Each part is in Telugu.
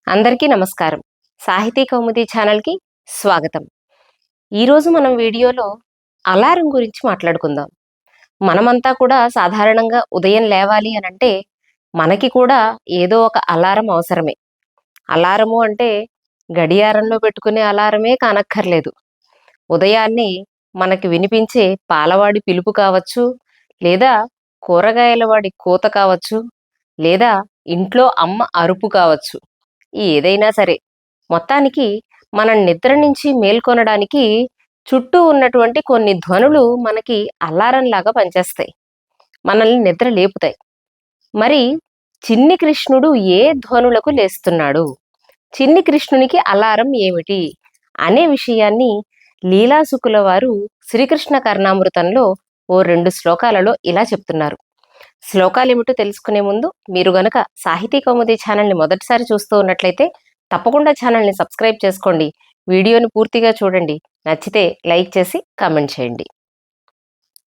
అందరికీ నమస్కారం. సాహితీ కౌముది ఛానల్‌కి స్వాగతం. ఈరోజు మనం వీడియోలో అలారం గురించి మాట్లాడుకుందాం. మనమంతా కూడా సాధారణంగా ఉదయం లేవాలి అనంటే మనకి కూడా ఏదో ఒక అలారం అవసరమే. అలారము అంటే గడియారంలో పెట్టుకునే అలారమే కానక్కర్లేదు. ఉదయాన్నే మనకి వినిపించే పాలవాడి పిలుపు కావచ్చు, లేదా కూరగాయల వాడి కూత కావచ్చు, లేదా ఇంట్లో అమ్మ అరుపు కావచ్చు. ఏదైనా సరే. మొత్తానికి మనం నిద్ర నుంచి మేల్కొనడానికి చుట్టూ ఉన్నటువంటి కొన్ని ధ్వనులు మనకి అలారంలాగా పనిచేస్తాయి. మనల్ని నిద్ర లేపుతాయి. మరి చిన్ని కృష్ణుడు ఏ ధ్వనులకు లేస్తున్నాడు? చిన్ని కృష్ణునికి అలారం ఏమిటి? అనే విషయాన్ని లీలాసుకుల వారు శ్రీకృష్ణ కర్ణామృతంలో ఓ 2 శ్లోకాలలో ఇలా చెప్తున్నారు. శ్లోకాలేమిటో తెలుసుకునే ముందు మీరు గనక సాహితీ కౌముది ఛానల్‌ని మొదటిసారి చూస్తూ ఉన్నట్లయితే తప్పకుండా ఛానల్‌ని సబ్స్క్రైబ్ చేసుకోండి. వీడియోని పూర్తిగా చూడండి. నచ్చితే లైక్ చేసి కామెంట్ చేయండి.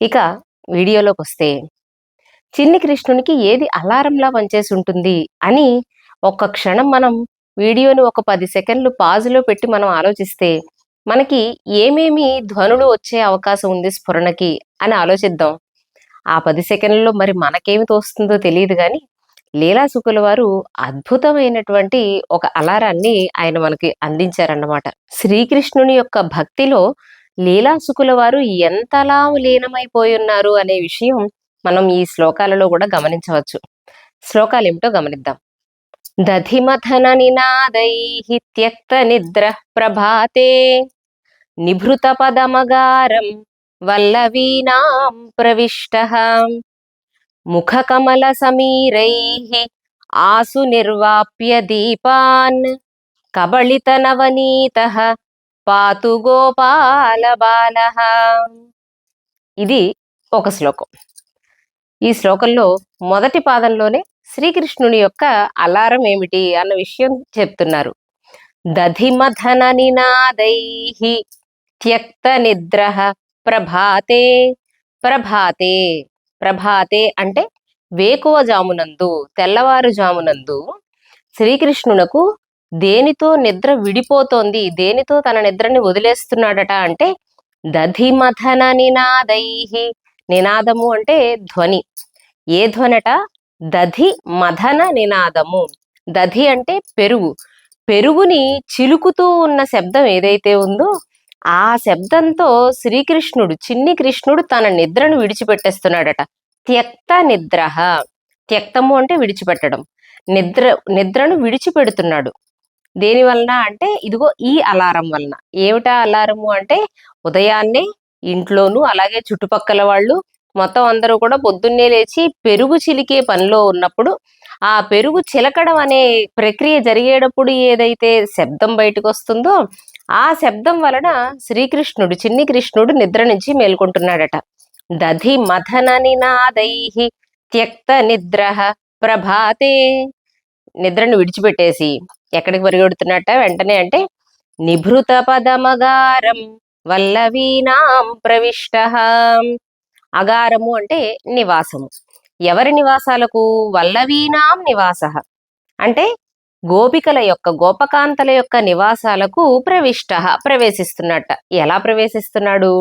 ఇక వీడియోలోకొస్తే చిన్ని కృష్ణునికి ఏది అలారంలా పనిచేసి ఉంటుంది అని ఒక్క క్షణం మనం వీడియోని ఒక 10 సెకన్లు పాజులో పెట్టి మనం ఆలోచిస్తే మనకి ఏమేమి ధ్వనులు వచ్చే అవకాశం ఉంది స్ఫురణకి అని ఆలోచిద్దాం. ఆ 10 సెకన్లలో మరి మనకేమి తోస్తుందో తెలీదు గానీ, లీలాసుకుల వారు అద్భుతమైనటువంటి ఒక అలారాన్ని ఆయన మనకి అందించారన్నమాట. శ్రీకృష్ణుని యొక్క భక్తిలో లీలాసుకుల వారు ఎంతలా లీనమైపోయున్నారు అనే విషయం మనం ఈ శ్లోకాలలో కూడా గమనించవచ్చు. శ్లోకాలేమిటో గమనిద్దాం. దధిమథన నినాదైః త్యక్త నిద్రః ప్రభాతే నిభృత పదమగారం వల్లవీనాం ప్రవిష్టః ముఖకమల సమీరైః ఆసు నిర్వాప్య దీపాన్ కబళిత నవనీతః పాతు గోపాల బాలః. ఇది ఒక శ్లోకం. ఈ శ్లోకంలో మొదటి పాదంలోనే శ్రీకృష్ణుని యొక్క అలారం ఏమిటి అన్న విషయం చెప్తున్నారు. దధిమథన నినాదైః త్యక్త నిద్రః ప్రభాతే. ప్రభాతే ప్రభాతే అంటే వేకువజామునందు, తెల్లవారుజామునందు శ్రీకృష్ణునకు దేనితో నిద్ర విడిపోతోంది, దేనితో తన నిద్రని వదిలేస్తున్నాడట అంటే దధిమథన నినాదైః. నినాదము అంటే ధ్వని. ఏ ధ్వనట? దధి మథన నినాదము. దధి అంటే పెరుగు. పెరుగుని చిలుకుతూ ఉన్న శబ్దం ఏదైతే ఉందో ఆ శబ్దంతో శ్రీకృష్ణుడు, చిన్ని కృష్ణుడు తన నిద్రను విడిచిపెట్టేస్తున్నాడట. త్యక్త నిద్రః. త్యక్తము అంటే విడిచిపెట్టడం. నిద్రను విడిచిపెడుతున్నాడు. దేని వలన అంటే ఇదిగో ఈ అలారం వలన. ఏమిటా అలారము అంటే ఉదయాన్నే ఇంట్లోనూ అలాగే చుట్టుపక్కల వాళ్ళు మొత్తం అందరూ కూడా పొద్దున్నే లేచి పెరుగు చిలికే పనిలో ఉన్నప్పుడు ఆ పెరుగు చిలకడం అనే ప్రక్రియ జరిగేటప్పుడు ఏదైతే శబ్దం బయటకు వస్తుందో ఆ శబ్దం వలన శ్రీకృష్ణుడు, చిన్ని కృష్ణుడు నిద్ర నుంచి మేల్కొంటున్నాడట. దధి మథన నినాదైః త్యక్త నిద్రః ప్రభాతే. నిద్రను విడిచిపెట్టేసి ఎక్కడికి పరిగెడుతున్నట్ట వెంటనే అంటే నిభృత పదమగారం వల్లవీనాం ప్రవిష్టః. అగారము అంటే నివాసము. ఎవరి నివాసాలకు? వల్లవీనాం నివాసః అంటే గోపికల యొక్క, గోపకాంతల యొక్క నివాసాలకు ప్రవిష్టః ప్రవేశిస్తున్నట్ట. ఎలా ప్రవేశిస్తున్నాడు?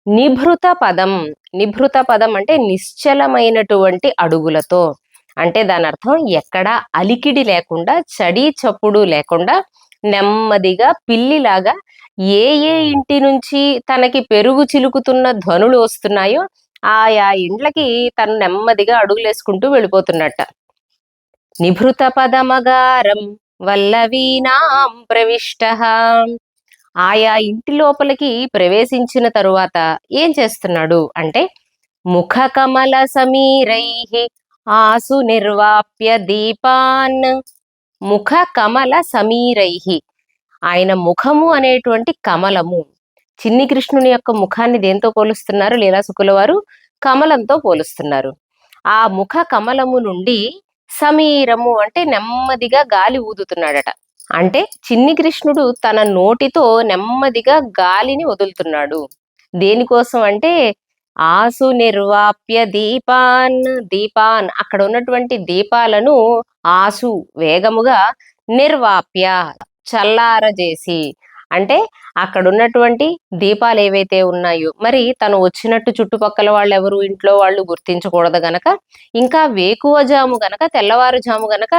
నిభృత పదం. నిభృత పదం అంటే నిశ్చలమైనటువంటి అడుగులతో. అంటే దాని అర్థం ఎక్కడా అలికిడి లేకుండా, చడి చప్పుడు లేకుండా నెమ్మదిగా పిల్లిలాగా ఏ ఏ ఇంటి నుంచి తనకి పెరుగు చిలుకుతున్న ధ్వనులు వస్తున్నాయో ఆయా ఇండ్లకి తను నెమ్మదిగా అడుగులేసుకుంటూ వెళ్ళిపోతున్నట్ట. నిభృత పదమగారం వల్లవీనాం ప్రవిష్టః. ఆయా ఇంటి లోపలికి ప్రవేశించిన తరువాత ఏం చేస్తున్నాడు అంటే ముఖ కమల సమీరైః ఆసు నిర్వాప్య దీపాన్. ముఖ కమల సమీరైః. ఆయన ముఖము అనేటువంటి కమలము. చిన్ని కృష్ణుని యొక్క ముఖాన్ని దేంతో పోలుస్తున్నారు లీలాసుకుల వారు? కమలంతో పోలుస్తున్నారు. ఆ ముఖ కమలము నుండి సమీరము అంటే నెమ్మదిగా గాలి ఊదుతున్నాడట. అంటే చిన్ని కృష్ణుడు తన నోటితో నెమ్మదిగా గాలిని వదులుతున్నాడు. దేనికోసం అంటే ఆసు నిర్వాప్య దీపాన్. దీపాన్ అక్కడ ఉన్నటువంటి దీపాలను ఆసు వేగముగా నిర్వాప్య చల్లారజేసి, అంటే అక్కడున్నటువంటి దీపాలు ఏవైతే ఉన్నాయో, మరి తను వచ్చినట్టు చుట్టుపక్కల వాళ్ళెవరు ఇంట్లో వాళ్ళు గుర్తించకూడదు గనక, ఇంకా వేకువజాము గనక తెల్లవారుజాము గనక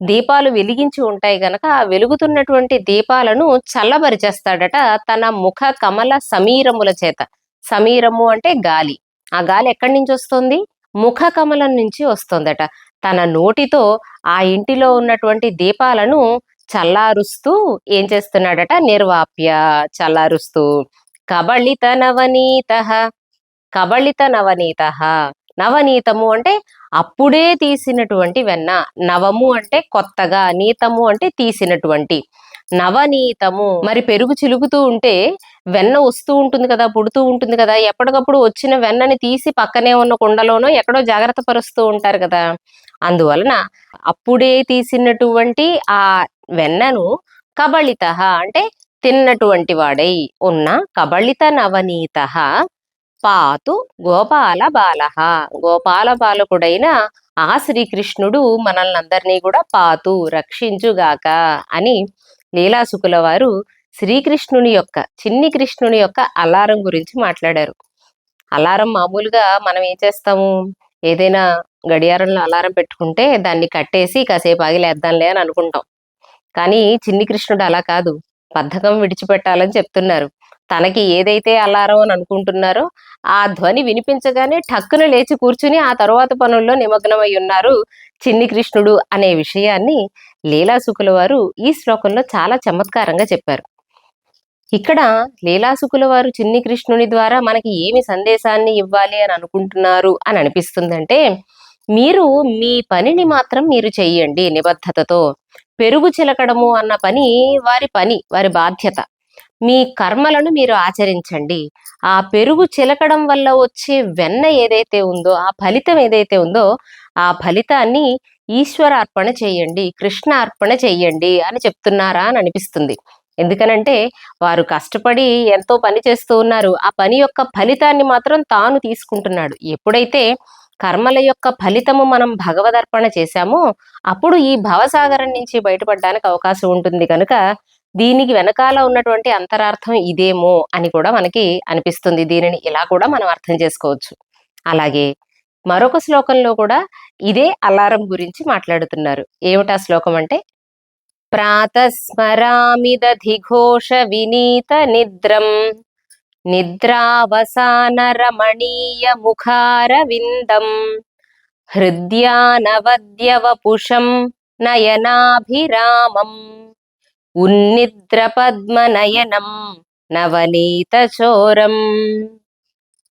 దీపాలు వెలిగించి ఉంటాయి గనక, ఆ వెలుగుతున్నటువంటి దీపాలను చల్లబరిచేస్తాడట తన ముఖ కమల సమీరముల చేత. సమీరము అంటే గాలి. ఆ గాలి ఎక్కడి నుంచి వస్తుంది? ముఖ కమలం నుంచి వస్తుందట. తన నోటితో ఆ ఇంటిలో ఉన్నటువంటి దీపాలను చల్లారుస్తూ ఏం చేస్తున్నాడట? నిర్వాప్య చల్లారుస్తూ. కబళిత నవనీత, కబళిత నవనీత. నవనీతము అంటే అప్పుడే తీసినటువంటి వెన్న. నవము అంటే కొత్తగా, నీతము అంటే తీసినటువంటి. నవనీతము, మరి పెరుగు చిలుకుతూ ఉంటే వెన్న వస్తూ ఉంటుంది కదా, పుడుతూ ఉంటుంది కదా, ఎప్పటికప్పుడు వచ్చిన వెన్నని తీసి పక్కనే ఉన్న కుండలోనో ఎక్కడో జాగ్రత్త పరుస్తూ ఉంటారు కదా. అందువలన అప్పుడే తీసినటువంటి ఆ వెన్నను కబళిత అంటే తిన్నటువంటి వాడై ఉన్న కబళిత నవనీత పాతు గోపాల బాలః, గోపాల బాలకుడైన ఆ శ్రీకృష్ణుడు మనల్ని అందరినీ కూడా పాతు రక్షించుగాక అని లీలాసుకుల వారు శ్రీకృష్ణుని యొక్క, చిన్ని కృష్ణుని యొక్క అలారం గురించి మాట్లాడారు. అలారం మామూలుగా మనం ఏం చేస్తాము? ఏదైనా గడియారంలో అలారం పెట్టుకుంటే దాన్ని కట్టేసి కాసేపు ఆగి లేద్దాంలే అని అనుకుంటాం. కానీ చిన్ని కృష్ణుడు అలా కాదు. బద్ధకం విడిచిపెట్టాలని చెప్తున్నారు. తనకి ఏదైతే అలారం అని అనుకుంటున్నారో ఆ ధ్వని వినిపించగానే ఠక్కున లేచి కూర్చుని ఆ తరువాత పనుల్లో నిమగ్నమై ఉన్నారు చిన్ని కృష్ణుడు అనే విషయాన్ని లీలాసుకుల వారు ఈ శ్లోకంలో చాలా చమత్కారంగా చెప్పారు. ఇక్కడ లీలాసుకుల వారు చిన్ని కృష్ణుని ద్వారా మనకి ఏమి సందేశాన్ని ఇవ్వాలి అని అనుకుంటున్నారు అని అనిపిస్తుందంటే, మీరు మీ పనిని మాత్రం మీరు చెయ్యండి నిబద్ధతతో. పెరుగు చిలకడము అన్న పని వారి బాధ్యత. మీ కర్మలను మీరు ఆచరించండి. ఆ పెరుగు చిలకడం వల్ల వచ్చే వెన్న ఏదైతే ఉందో, ఆ ఫలితం ఏదైతే ఉందో, ఆ ఫలితాన్ని ఈశ్వరార్పణ చెయ్యండి, కృష్ణ అర్పణ చెయ్యండి అని చెప్తున్నారా అని అనిపిస్తుంది. ఎందుకనంటే వారు కష్టపడి ఎంతో పని చేస్తూ ఉన్నారు. ఆ పని యొక్క ఫలితాన్ని మాత్రం తాను తీసుకుంటున్నాడు. ఎప్పుడైతే కర్మల యొక్క ఫలితము మనం భగవదర్పణ చేశామో అప్పుడు ఈ భవసాగరం నుంచి బయటపడడానికి అవకాశం ఉంటుంది కనుక దీనికి వెనకాల ఉన్నటువంటి అంతరార్థం ఇదేమో అని కూడా మనకి అనిపిస్తుంది. దీనిని ఇలా కూడా మనం అర్థం చేసుకోవచ్చు. అలాగే మరొక శ్లోకంలో కూడా ఇదే అలారం గురించి మాట్లాడుతున్నారు. ఏమిటా శ్లోకం అంటే, ప్రాతస్మరామి దధిఘోష వినీత నిద్రం నిద్రావసాన రమణీయ ముఖారవిందం హృద్యానవద్యవపుషం నయనాభిరామం ఉన్నిద్ర పద్మనయనం నవనీత చోరం.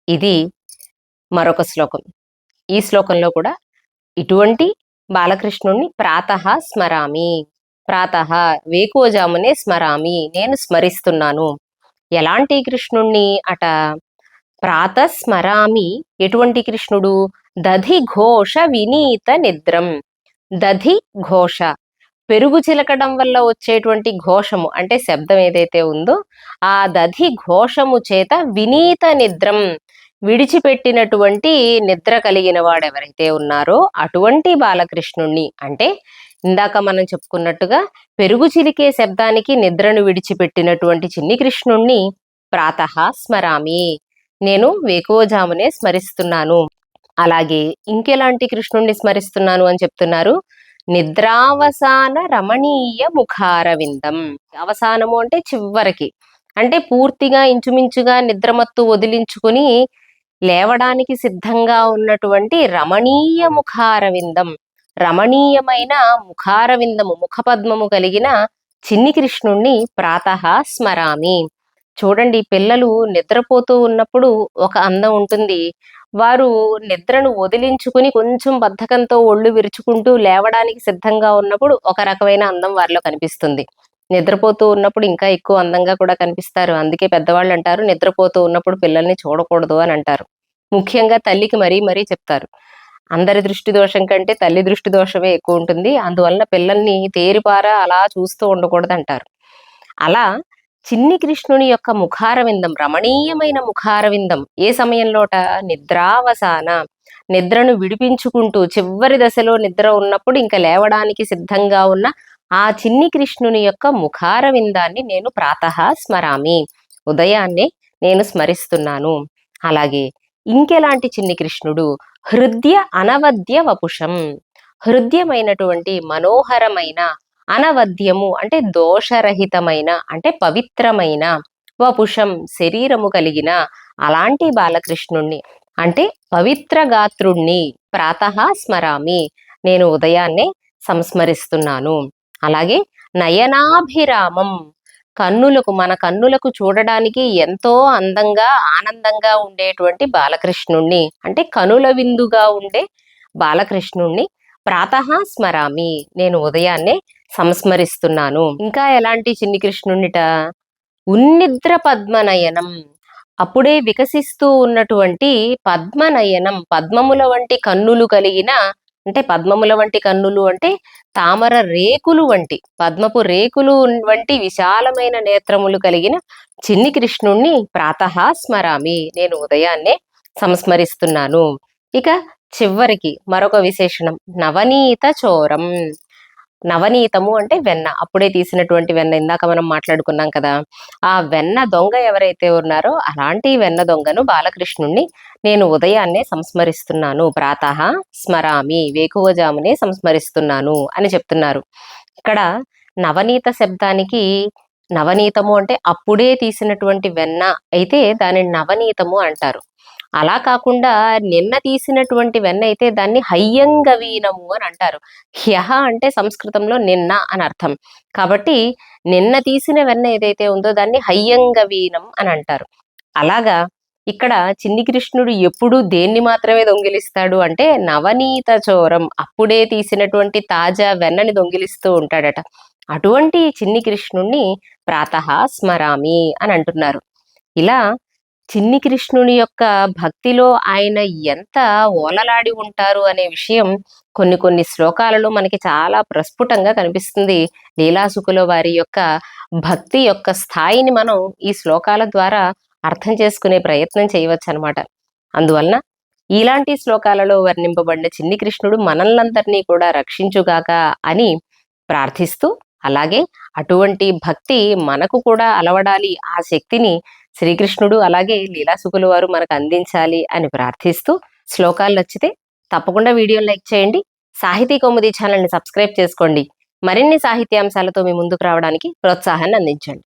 ఇది మరొక శ్లోకం. ఈ శ్లోకంలో కూడా ఇటువంటి బాలకృష్ణుణ్ణి ప్రాతః స్మరామి, ప్రాతః వేకువజామునే స్మరామి, నేను స్మరిస్తున్నాను. ఎలాంటి కృష్ణుణ్ణి అట? ప్రాతః స్మరామి. ఎటువంటి కృష్ణుడు? దధి ఘోష వినీత నిద్రం. దధి ఘోష పెరుగు చిలకడం వల్ల వచ్చేటువంటి ఘోషము అంటే శబ్దం ఏదైతే ఉందో ఆ దధి ఘోషము చేత వినీత నిద్రం విడిచిపెట్టినటువంటి నిద్ర కలిగిన వాడెవరైతే ఉన్నారో అటువంటి బాలకృష్ణుణ్ణి, అంటే ఇందాక మనం చెప్పుకున్నట్టుగా పెరుగు చిలికే శబ్దానికి నిద్రను విడిచిపెట్టినటువంటి చిన్ని కృష్ణుణ్ణి ప్రాతః స్మరామి, నేను వేకువజామునే స్మరిస్తున్నాను. అలాగే ఇంకెలాంటి కృష్ణుణ్ణి స్మరిస్తున్నాను అని చెప్తున్నారు? నిద్రావసాన రమణీయ ముఖారవిందం. అవసానము అంటే చివరికి, అంటే పూర్తిగా ఇంచుమించుగా నిద్రమత్తు వదిలించుకుని లేవడానికి సిద్ధంగా ఉన్నటువంటి రమణీయ ముఖారవిందం, రమణీయమైన ముఖారవిందము ముఖపద్మము కలిగిన చిన్ని కృష్ణుణ్ణి ప్రాతః స్మరామి. చూడండి, పిల్లలు నిద్రపోతూ ఉన్నప్పుడు ఒక అందం ఉంటుంది. వారు నిద్రను వదిలించుకుని కొంచెం బద్ధకంతో ఒళ్ళు విరుచుకుంటూ లేవడానికి సిద్ధంగా ఉన్నప్పుడు ఒక రకమైన అందం వారిలో కనిపిస్తుంది. నిద్రపోతూ ఉన్నప్పుడు ఇంకా ఎక్కువ అందంగా కూడా కనిపిస్తారు. అందుకే పెద్దవాళ్ళు అంటారు నిద్రపోతూ ఉన్నప్పుడు పిల్లల్ని చూడకూడదు అని అంటారు. ముఖ్యంగా తల్లికి మరీ చెప్తారు. అందరి దృష్టి దోషం కంటే తల్లి దృష్టి దోషమే ఎక్కువ ఉంటుంది. అందువలన పిల్లల్ని తేరిపారా అలా చూస్తూ ఉండకూడదు అంటారు. అలా చిన్ని కృష్ణుని యొక్క ముఖారవిందం, రమణీయమైన ముఖారవిందం ఏ సమయంలోట? నిద్రావసాన, నిద్రను విడిపించుకుంటూ చివరి దశలో నిద్ర ఉన్నప్పుడు ఇంకా లేవడానికి సిద్ధంగా ఉన్న ఆ చిన్ని కృష్ణుని యొక్క ముఖార విందాన్ని నేను ప్రాతః స్మరామి, ఉదయాన్నే నేను స్మరిస్తున్నాను. అలాగే ఇంకెలాంటి చిన్ని కృష్ణుడు, హృద్య అనవద్య వపుషం, హృద్యమైనటువంటి మనోహరమైన, అనవద్యము అంటే దోషరహితమైన అంటే పవిత్రమైన, వపుషం శరీరము కలిగిన అలాంటి బాలకృష్ణుణ్ణి అంటే పవిత్ర గాత్రుణ్ణి ప్రాతః స్మరామి, నేను ఉదయాన్నే సంస్మరిస్తున్నాను. అలాగే నయనాభిరామం, మన కన్నులకు చూడడానికి ఎంతో అందంగా ఆనందంగా ఉండేటువంటి బాలకృష్ణుణ్ణి అంటే కనుల విందుగా ఉండే బాలకృష్ణుణ్ణి ప్రాతః స్మరామి, నేను ఉదయాన్నే సంస్మరిస్తున్నాను. ఇంకా ఎలాంటి చిన్ని కృష్ణునిట, ఉన్నిద్ర పద్మనయనం, అప్పుడే వికసిస్తూ ఉన్నటువంటి పద్మనయనం, పద్మముల వంటి కన్నులు కలిగిన అంటే పద్మముల వంటి కన్నులు అంటే తామర రేకులు వంటి, పద్మపు రేకులు వంటి విశాలమైన నేత్రములు కలిగిన చిన్ని కృష్ణుణ్ణి ప్రాతః స్మరామి, నేను ఉదయాన్నే సంస్మరిస్తున్నాను. ఇక చివరికి మరొక విశేషణం, నవనీత చోరం. నవనీతము అంటే వెన్న, అప్పుడే తీసినటువంటి వెన్న, ఇందాక మనం మాట్లాడుకున్నాం కదా. ఆ వెన్న దొంగ ఎవరైతే ఉన్నారో అలాంటి వెన్న దొంగను బాలకృష్ణుణ్ణి నేను ఉదయాన్నే సంస్మరిస్తున్నాను, ప్రాతః స్మరామి, వేకువజామునే సంస్మరిస్తున్నాను అని చెప్తున్నారు. ఇక్కడ నవనీత శబ్దానికి, నవనీతము అంటే అప్పుడే తీసినటువంటి వెన్న అయితే దానిని నవనీతము అంటారు. అలా కాకుండా నిన్న తీసినటువంటి వెన్న అయితే దాన్ని హయ్యంగవీనము అని అంటారు. హ్యః అంటే సంస్కృతంలో నిన్న అని అర్థం. కాబట్టి నిన్న తీసిన వెన్న ఏదైతే ఉందో దాన్ని హయ్యంగవీనం అని అంటారు. అలాగా ఇక్కడ చిన్ని కృష్ణుడు ఎప్పుడు దేన్ని మాత్రమే దొంగిలిస్తాడు అంటే నవనీత చోరం, అప్పుడే తీసినటువంటి తాజా వెన్నని దొంగిలిస్తూ ఉంటాడట. అటువంటి చిన్ని కృష్ణుణ్ణి ప్రాతః స్మరామి అని అంటున్నారు. ఇలా చిన్ని కృష్ణుని యొక్క భక్తిలో ఆయన ఎంత ఓలలాడి ఉంటారు అనే విషయం కొన్ని కొన్ని శ్లోకాలలో మనకి చాలా ప్రస్ఫుటంగా కనిపిస్తుంది. లీలాసుకుల వారి యొక్క భక్తి యొక్క స్థాయిని మనం ఈ శ్లోకాల ద్వారా అర్థం చేసుకునే ప్రయత్నం చేయవచ్చు అనమాట. అందువలన ఇలాంటి శ్లోకాలలో వర్ణింపబడిన చిన్ని కృష్ణుడు మనల్నందరినీ కూడా రక్షించుగాక అని ప్రార్థిస్తూ, అలాగే అటువంటి భక్తి మనకు కూడా అలవడాలి, ఆ శక్తిని శ్రీకృష్ణుడు అలాగే లీలాసుకుల వారు మనకు అందించాలి అని ప్రార్థిస్తూ, శ్లోకాలు నచ్చితే తప్పకుండా వీడియోని లైక్ చేయండి. సాహితీ కౌముది ఛానల్ని సబ్స్క్రైబ్ చేసుకోండి. మరిన్ని సాహిత్యాంశాలతో మీ ముందుకు రావడానికి ప్రోత్సాహాన్ని అందించండి.